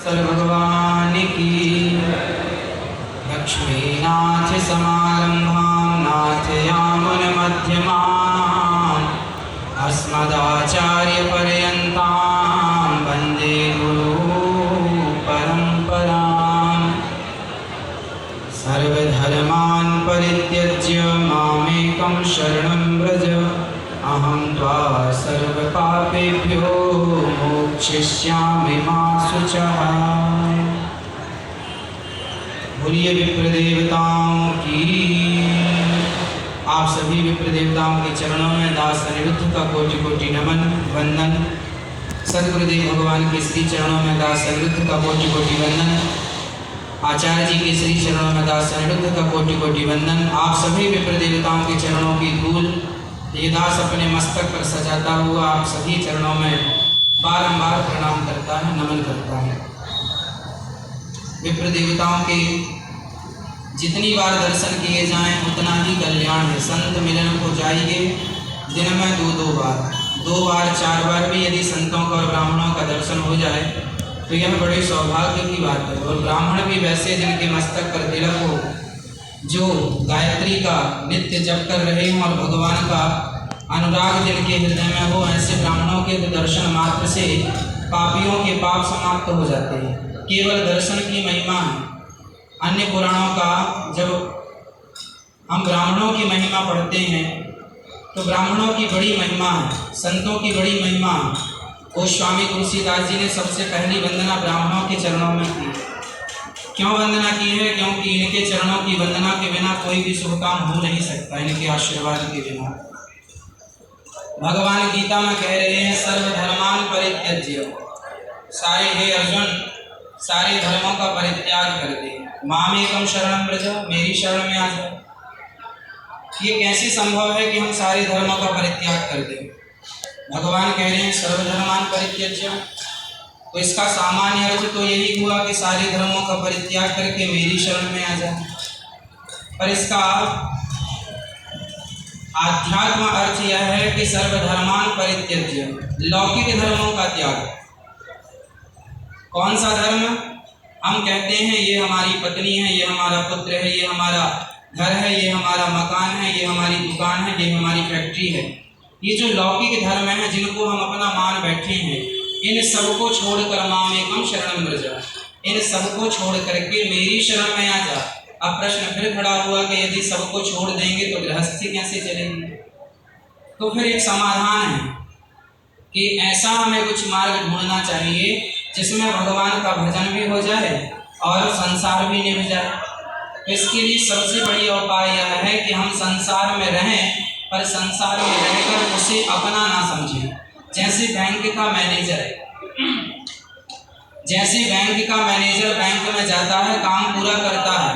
Sir भगवान की। लक्ष्मीनाथ समारंभां नाथयामुनमध्यमाम् अस्मदाचार्यपर्यन्तां वन्दे गुरुपरम्पराम्। सर्वधर्मान् परित्यज्य मामेकं शरणं व्रज, अहं त्वा सर्वपापेभ्यो मोक्षयिष्यामि मा शुचः। बोलिए विप्र देवताओं की। आप सभी विप्र देवताओं के चरणों में दास अनिरुद्ध का कोटि कोटि नमन वंदन। सद्गुरुदेव भगवान के श्री चरणों में दास अनिरुद्ध का कोटि कोटि वंदन। आचार्य जी के श्री चरणों में दास अनिरुद्ध का कोटि कोटि वंदन। आप सभी विप्र देवताओं के चरणों की धूल ये दास अपने मस्तक पर सजाता हुआ आप सभी चरणों में बारंबार प्रणाम करता है, नमन करता है। विप्र देवताओं के जितनी बार दर्शन किए जाएं उतना ही कल्याण है। संत मिलन को जाइए दिन में दो बार, 2 बार 4 बार भी यदि संतों का और ब्राह्मणों का दर्शन हो जाए तो यह बड़े सौभाग्य की बात है। और ब्राह्मण भी वैसे जिनके मस्तक पर तिलक हो, जो गायत्री का नित्य जप कर रहे हों और भगवान का अनुराग जिनके हृदय में हो, ऐसे ब्राह्मणों के दर्शन मात्र से पापियों के पाप समाप्त हो जाते हैं। केवल दर्शन की महिमा है। अन्य पुराणों का जब हम ब्राह्मणों की महिमा पढ़ते हैं तो ब्राह्मणों की बड़ी महिमा है, संतों की बड़ी महिमा है। गोस्वामी तुलसीदास जी ने सबसे पहली वंदना ब्राह्मणों के चरणों में की। क्यों वंदना की है? क्योंकि इनके चरणों की वंदना के बिना कोई भी शुभ काम हो नहीं सकता, इनके आशीर्वाद के बिना। भगवान गीता में कह रहे हैं सर्वधर्मान परित्यज्य, सारे हे अर्जुन सारे धर्मों का परित्याग कर दे, मामेकं शरणं व्रज, मेरी शरण में आ जाओ। ये कैसे संभव है कि हम सारे धर्मों का परित्याग कर दें? भगवान कह रहे हैं सर्वधर्मान परित्यज्य, तो इसका सामान्य अर्थ तो यही हुआ कि सारे धर्मों का परित्याग करके मेरी शरण में आ जाए। पर इसका आध्यात्म अर्थ यह है कि सर्वधर्मान परित्यज्य, लौकिक धर्मों का त्याग। कौन सा धर्म? हम कहते हैं ये हमारी पत्नी है, ये हमारा पुत्र है, ये हमारा घर है, ये हमारा मकान है, ये हमारी दुकान है, ये हमारी फैक्ट्री है। ये जो लौकिक धर्म है जिनको हम अपना मान बैठे हैं, इन सबको छोड़कर मामेकं शरणं व्रज, इन सबको छोड़ करके मेरी शरण में आ जा। अब प्रश्न फिर खड़ा हुआ कि यदि सबको छोड़ देंगे तो गृहस्थी कैसे चलेगी? तो फिर एक समाधान है कि ऐसा हमें कुछ मार्ग ढूंढना चाहिए जिसमें भगवान का भजन भी हो जाए और संसार भी निभ जाए। तो इसके लिए सबसे बड़ी उपाय यह है कि हम संसार में रहें पर संसार में रहकर उसे अपना ना समझें। जैसे बैंक का मैनेजर है, जैसे बैंक का मैनेजर बैंक में जाता है, काम पूरा करता है,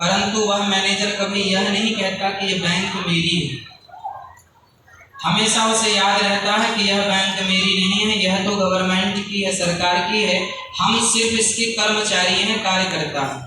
परंतु वह मैनेजर कभी यह नहीं कहता कि ये बैंक मेरी है। हमेशा उसे याद रहता है कि यह बैंक मेरी नहीं है, यह तो गवर्नमेंट की है, सरकार की है, हम सिर्फ इसके कर्मचारी हैं, कार्यकर्ता हैं।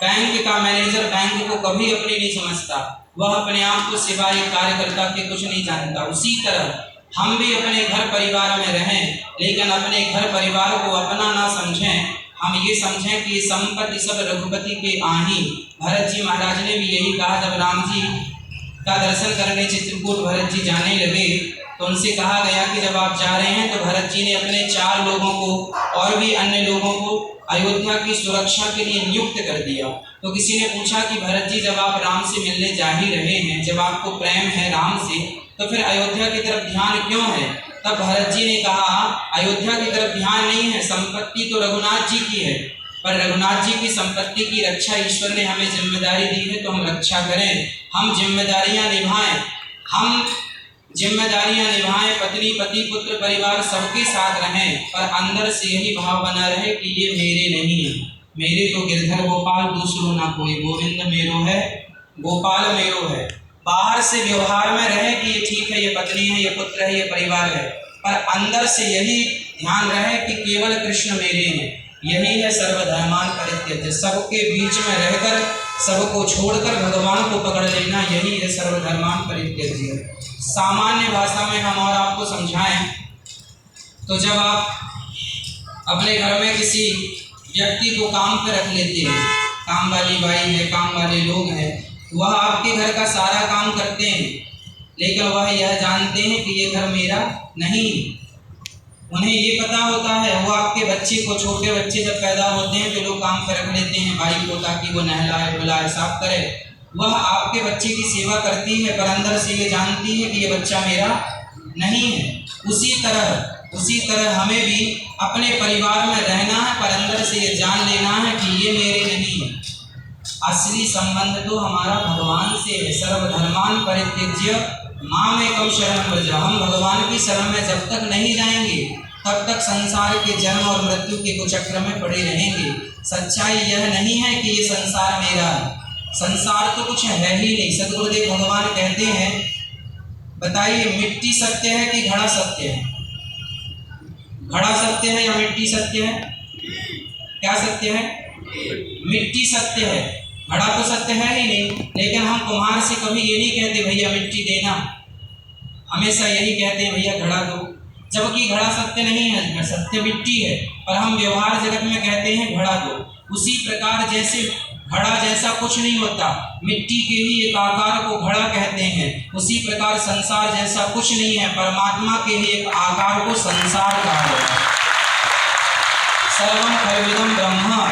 बैंक का मैनेजर बैंक को कभी अपनी नहीं समझता, वह अपने आप को सिवाय कार्यकर्ता के कुछ नहीं जानता। उसी तरह हम भी अपने घर परिवार में रहें, लेकिन अपने घर परिवार को अपना ना समझें। हम ये समझें कि संपत्ति सब रघुपति के आही। भरत जी महाराज ने भी यही कहा जब राम जी का दर्शन करने चित्रकूट भरत जी जाने लगे तो उनसे कहा गया कि जब आप जा रहे हैं तो भरत जी ने अपने 4 लोगों को और भी अन्य लोगों को अयोध्या की सुरक्षा के लिए नियुक्त कर दिया। तो किसी ने पूछा कि भरत जी जब आप राम से मिलने जा ही रहे हैं, जब आपको प्रेम है राम से, तो फिर अयोध्या की तरफ ध्यान क्यों है? तब भरत जी ने कहा अयोध्या की तरफ ध्यान नहीं है, संपत्ति तो रघुनाथ जी की है, पर रघुनाथ जी की संपत्ति की रक्षा ईश्वर ने हमें जिम्मेदारी दी है, तो हम रक्षा करें, हम जिम्मेदारियां निभाएं, पत्नी पति पुत्र परिवार सबके साथ रहें, पर अंदर से यही भाव बना रहे कि ये मेरे नहीं है, मेरे तो गिरधर गोपाल दूसरों ना कोई, गोविंद मेरो है, गोपाल मेरो है। बाहर से व्यवहार में रहे कि ये ठीक है, ये पत्नी है, ये पुत्र है, ये परिवार है, पर अंदर से यही ध्यान रहे कि केवल कृष्ण मेरे हैं। यही है सर्वधर्मान परित्यज्य, सबके बीच में रहकर सबको छोड़कर भगवान को पकड़ लेना, यही है सर्वधर्मान परित्यज्य। सामान्य भाषा में हम और आपको समझाएं तो जब आप अपने घर में किसी व्यक्ति को काम पे रख लेते हैं, काम वाली बाई है, काम वाले लोग हैं, वह आपके घर का सारा काम करते हैं, लेकिन वह यह जानते हैं कि ये घर मेरा नहीं। उन्हें ये पता होता है, वो आपके बच्चे को, छोटे बच्चे जब पैदा होते हैं तो लोग काम पे रख लेते हैं बाई को, ताकि वो नहलाए धुलाए साफ करे। वह आपके बच्चे की सेवा करती है, पर अंदर से ये जानती है कि ये बच्चा मेरा नहीं है। उसी तरह हमें भी अपने परिवार में रहना है, पर अंदर से ये जान लेना है कि ये मेरे नहीं है। असली संबंध तो हमारा भगवान से है। सर्वधर्मान परित्यज्य मामेकं शरणं व्रज। हम भगवान की शरण में जब तक नहीं जाएंगे तब तक संसार के जन्म और मृत्यु के कुचक्र में पड़े रहेंगे। सच्चाई यह नहीं है कि ये संसार मेरा है, संसार तो कुछ है ही नहीं। सद्गुरुदेव भगवान कहते हैं, बताइए मिट्टी सत्य है कि घड़ा सत्य है? घड़ा सत्य है या मिट्टी सत्य है? क्या सत्य है? मिट्टी सत्य है, घड़ा तो सत्य है ही नहीं। लेकिन हम कुम्हार से कभी ये नहीं कहते भैया मिट्टी देना, हमेशा यही कहते हैं भैया घड़ा दो, जबकि घड़ा सत्य नहीं है, सत्य मिट्टी है, पर हम व्यवहार जगत में कहते हैं घड़ा दो। उसी प्रकार जैसे घड़ा जैसा कुछ नहीं होता, मिट्टी के ही एक आकार को घड़ा कहते हैं, उसी प्रकार संसार जैसा कुछ नहीं है, परमात्मा के ही एक आकार को संसार कहा जाता है। सर्वं खल्विदं ब्रह्म।